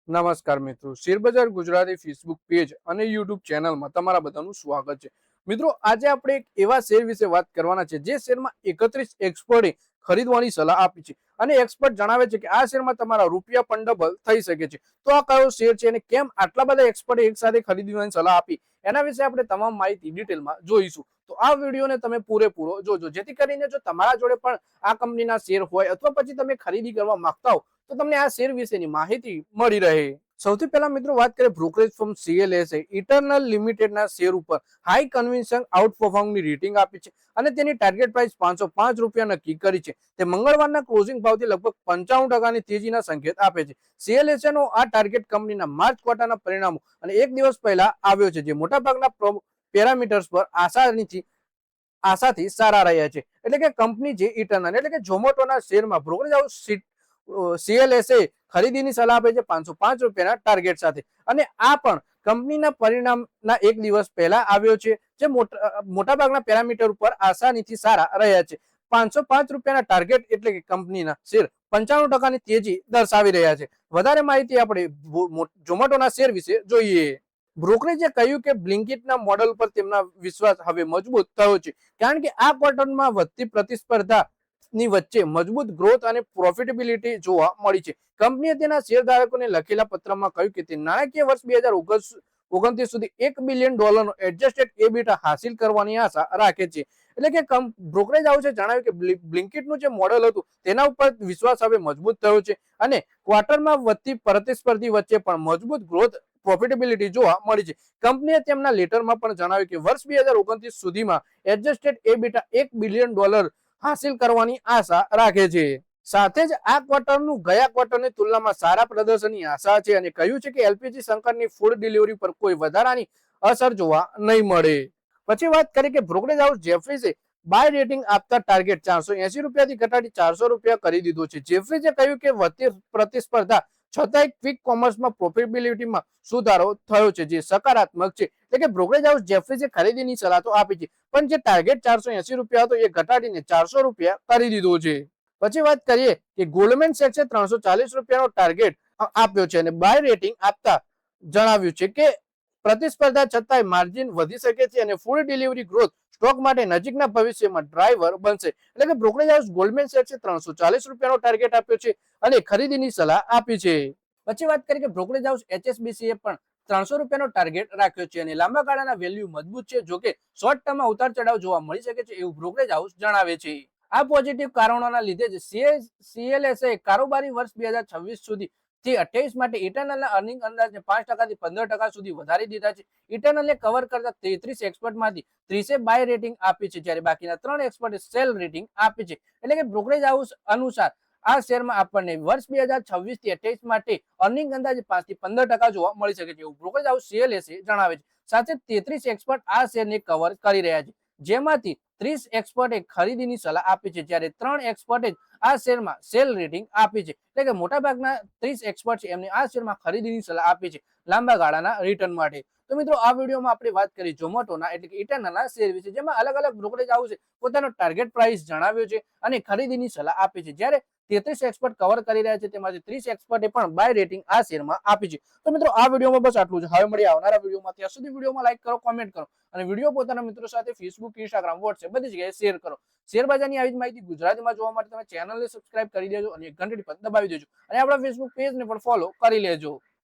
નમસ્કાર મિત્રો, શેરબજાર ગુજરાતી ફેસબુક પેજ અને યુટ્યુબ ચેનલમાં તમારા બધાનું સ્વાગત છે. મિત્રો, આજે આપણે એક એવા શેર વિશે વાત કરવાના છે જે શેરમાં 31 એક્સપર્ટે ખરીદવાની સલાહ આપી છે અને એક્સપર્ટ જણાવે છે કે આ શેરમાં તમારા રૂપિયા પણ ડબલ થઈ શકે છે. તો આ કયો શેર છે અને કેમ આટલા બધા એક્સપર્ટે એકસાથે ખરીદવાની સલાહ આપી, એના વિશે આપણે તમામ માહિતી ડિટેલમાં જોઈશું. તો આ વિડીયોને તમે પૂરેપૂરો જોજો, જેથી કરીને જો તમારા જોડે પણ આ કંપનીના શેર હોય અથવા પછી તમે ખરીદી કરવા માંગતા હો તો તમને આ શેર વિશેની માહિતી મળી રહે. સૌથી પહેલા મિત્રો વાત કરીએ બ્રોકરેજ ફર્મ CLSA ઇટરનલ લિમિટેડના શેર ઉપર હાઈ કન્વિન્સિંગ આઉટપરફોર્મની રેટિંગ આપી છે અને તેની ટાર્ગેટ પ્રાઇસ 505 રૂપિયા નક્કી કરી છે. તે મંગળવારના ક્લોઝિંગ ભાવથી લગભગ 55% તેજીના સંકેત આપે છે. CLSA નો આ ટાર્ગેટ કંપનીના માર્ચ ક્વાર્ટરના પરિણામો અને એક દિવસ પહેલા આવ્યો છે, જે મોટાભાગના પેરામીટર્સ પર આશાથી સારા રહ્યા છે. એટલે કે કંપની જે ઇટરનલ એટલે કે ઝોમેટોના શેરમાં બ્રોકરેજ હાઉસ CLSA ખરીદીની સલાહ આપે છે 505 રૂપિયાના ટાર્ગેટ સાથે, અને આ પણ કંપનીના પરિણામના એક દિવસ પહેલા આવ્યો છે, જે મોટાભાગના પેરામીટર ઉપર આસાનીથી સારા રહ્યા છે. 505 રૂપિયાના ટાર્ગેટ એટલે કે કંપનીના શેર 95%ની તેજી દર્શાવી રહ્યા છે. વધારે માહિતી આપણે ઝોમેટોના શેર વિશે જોઈએ. બ્રોકરેજે કહ્યું કે બ્લિંકિટના મોડલ પર તેમના વિશ્વાસ હવે મજબૂત થયો છે, કારણ કે આ ક્વાર્ટરમાં વધતી પ્રતિસ્પર્ધા ની વચ્ચે મજબૂત ગ્રોથ અને પ્રોફિટેબિલિટી જોવા મળી છે. કંપનીએ તેના શેરધારકોને લખેલા પત્રમાં કહ્યું કે તે નાણાકીય વર્ષ 2029 સુધી $1 બિલિયન એડજસ્ટેડ એબિટા હાંસિલ કરવાની આશા રાખે છે. એટલે કે બ્રોકરેજ હાઉસે જણાવ્યું કે બ્લિંકિટનું જે મોડલ હતું તેના ઉપર વિશ્વાસ હવે મજબૂત થયો છે અને ક્વાર્ટરમાં વધતી પ્રતિસ્પર્ધી વચ્ચે પણ મજબૂત ગ્રોથ પ્રોફિટેબિલિટી જોવા મળી છે. કંપનીએ તેમના લેટરમાં પણ જણાવ્યું કે વર્ષ 2029 સુધીમાં એડજસ્ટેડ એબિટા $1 બિલિયન હાંસિલ કરવાની આશા રાખે છે. સાથે જ આ ક્વાર્ટરનું ગયા ક્વાર્ટરની તુલનામાં સારા પ્રદર્શનની આશા છે અને કહ્યું છે કે LPG સંકટની ફૂડ ડિલિવરી પર કોઈ વધારાની અસર જોવા નહીં મળે. પછી વાત કરીએ કે બ્રોકરેજ હાઉસ જેફરીઝે બાય રેટિંગ આપતા ટાર્ગેટ 480 રૂપિયાથી ઘટાડી 400 રૂપિયા કરી દીધો છે. જેફરીઝે કહ્યું કે વધતી પ્રતિસ્પર્ધા છતાંય ક્વિક કોમર્સમાં પ્રોફિટેબિલિટીમાં સુધારો થયો છે, જે સકારાત્મક છે. એટલે કે બ્રોકરેજ હાઉસ જેફરીઝે ખરીદીની સલાહ તો આપી છે, પણ જે ટાર્ગેટ 480 રૂપિયા હતો એ ઘટાડીને 400 રૂપિયા કરી દીધો છે. પછી વાત કરીએ કે ગોલ્ડમેન સેક્સે 340 રૂપિયાનો ટાર્ગેટ આપ્યો છે અને બાય રેટિંગ આપતા જણાવ્યું છે કે પ્રતિસ્પર્ધા છતાંય માર્જિન વધી શકે છે અને ફૂડ ડિલિવરી ગ્રોથ સ્ટોક માટે નજીકના ભવિષ્યમાં ડ્રાઈવર બનશે. એટલે કે બ્રોકરેજ હાઉસ ગોલ્ડમેન સેક્સે 340 રૂપિયાનો ટાર્ગેટ આપ્યો છે અને ખરીદીની સલાહ આપી છે. પછી વાત કરીએ કે બ્રોકરેજ હાઉસ HSBC પણ 300 રૂપિયાનો ટાર્ગેટ રાખ્યો છે અને લાંબા ગાળાના વેલ્યુ મજબૂત છે, જોકે શોર્ટ ટર્મમાં ઉતાર ચઢાવ જોવા મળી શકે છે એવું બ્રોકરેજ હાઉસ જણાવે છે. આ પોઝિટિવ કારણોના લીધે જ CLSA કારોબારી વર્ષ 2026 સુધી થી 28 માટે ઇટરનલના અર્નિંગ અંદાજને 5% થી 15% સુધી વધારી દીધા છે. ઇટરનલે કવર કરતા 33 એક્સપર્ટમાંથી 30એ બાય રેટિંગ આપી છે, જ્યારે બાકીના 3 એક્સપર્ટે સેલ રેટિંગ આપી છે. એટલે કે બ્રોકરેજ હાઉસ અનુસાર આ શેરમાં આપણને વર્ષ 2026 થી 28 માટે અર્નિંગ અંદાજે 5 થી 15% જોવા મળી શકે છે એવું બ્રોકરેજ હાઉસ CLSA જણાવે છે. સાથે 33 એક્સપર્ટ આ શેરને કવર કરી રહ્યા છે, જેમાંથી 30 એક્સપર્ટે ખરીદીની સલાહ આપી છે, જ્યારે 3 એક્સપર્ટે આ શેરમાં સેલ રેટિંગ આપી છે. એટલે કે મોટાભાગના 30 એક્સપર્ટ છે એમને આ શેરમાં ખરીદીની સલાહ આપી છે લાંબા ગાળાના રિટર્ન માટે. તો મિત્રો, આ વિડીયોમાં આપણે વાત કરી ઝોમેટોના એટલે કે ઇટરનલના શેર વિશે, જેમાં અલગ અલગ બ્રોકરેજ હાઉસે પોતાનો ટાર્ગેટ પ્રાઇસ જણાવ્યો છે અને ખરીદીની સલાહ આપી છે, જ્યારે 33 એક્સપર્ટ કવર કરી રહ્યા છે, તેમાંથી 30 એક્સપર્ટે પણ બાય રેટિંગ આ શેરમાં આપી છે. તો મિત્રો, આ વિડીયોમાં બસ આટલું જ. હવે મળીએ આવનારા વિડીયોમાં. ત્યાં સુધી વિડીયોમાં લાઈક કરો, કોમેન્ટ કરો અને વિડીયો પોતાના મિત્રો સાથે ફેસબુક, ઇન્સ્ટાગ્રામ, વોટ્સએપ બધી જગ્યાએ શેર કરો. શેર બજારની આવી જ માહિતી ગુજરાતીમાં જોવા માટે તમે ચેનલને સબસ્ક્રાઇબ કરી દેજો અને ઘંટડી પર દબાવી દેજો અને આપણા ફેસબુક પેજને પણ ફોલો કરી લેજો.